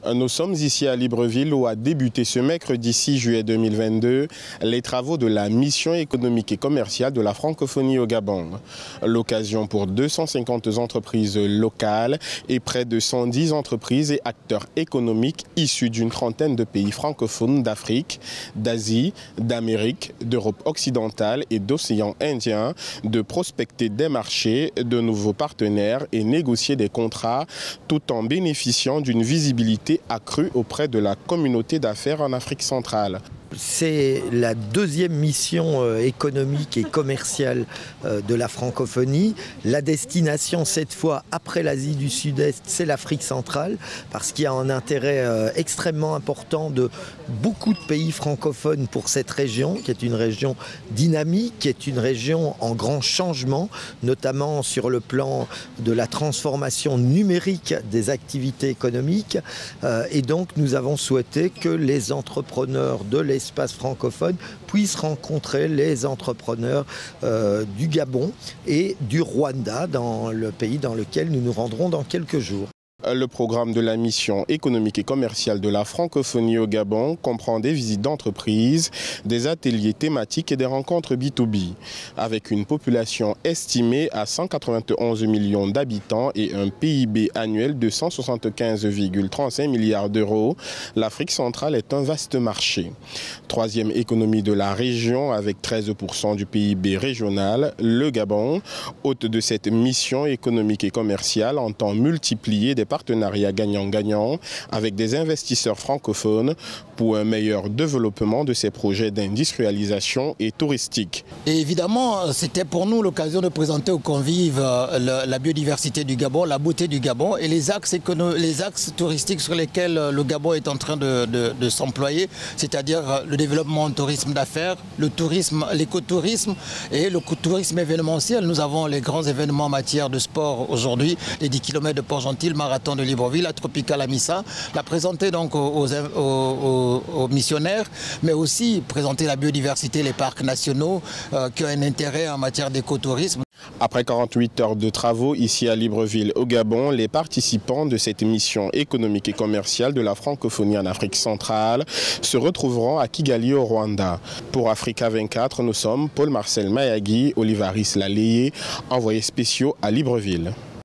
Nous sommes ici à Libreville où a débuté ce mercredi 6 juillet 2022 les travaux de la mission économique et commerciale de la francophonie au Gabon. L'occasion pour 250 entreprises locales et près de 110 entreprises et acteurs économiques issus d'une trentaine de pays francophones d'Afrique, d'Asie, d'Amérique, d'Europe occidentale et d'océan Indien de prospecter des marchés, de nouveaux partenaires et négocier des contrats tout en bénéficiant d'une visibilité accrue auprès de la communauté d'affaires en Afrique centrale. C'est la deuxième mission économique et commerciale de la francophonie. La destination, cette fois, après l'Asie du Sud-Est, c'est l'Afrique centrale, parce qu'il y a un intérêt extrêmement important de beaucoup de pays francophones pour cette région, qui est une région dynamique, qui est une région en grand changement, notamment sur le plan de la transformation numérique des activités économiques. Et donc, nous avons souhaité que les entrepreneurs de l'espace francophone puissent rencontrer les entrepreneurs du Gabon et du Rwanda, dans le pays dans lequel nous nous rendrons dans quelques jours. Le programme de la mission économique et commerciale de la francophonie au Gabon comprend des visites d'entreprises, des ateliers thématiques et des rencontres B2B. Avec une population estimée à 191 millions d'habitants et un PIB annuel de 175,35 milliards d'euros, l'Afrique centrale est un vaste marché. Troisième économie de la région avec 13% du PIB régional, le Gabon, hôte de cette mission économique et commerciale, entend multiplier des partenariats gagnant-gagnant avec des investisseurs francophones pour un meilleur développement de ces projets d'industrialisation et touristique. Et évidemment, c'était pour nous l'occasion de présenter aux convives la biodiversité du Gabon, la beauté du Gabon et les axes touristiques sur lesquels le Gabon est en train de s'employer, c'est-à-dire le développement du tourisme d'affaires, le tourisme, l'écotourisme et le tourisme événementiel. Nous avons les grands événements en matière de sport aujourd'hui, les 10 km de Port-Gentil, le marathon de Libreville, la Tropicale Amissa, la présenter donc aux missionnaires, mais aussi présenter la biodiversité, les parcs nationaux qui ont un intérêt en matière d'écotourisme. Après 48 heures de travaux ici à Libreville au Gabon, les participants de cette mission économique et commerciale de la francophonie en Afrique centrale se retrouveront à Kigali au Rwanda. Pour Africa 24, nous sommes Paul-Marcel Mayagui, Olivaris Laleye, envoyés spéciaux à Libreville.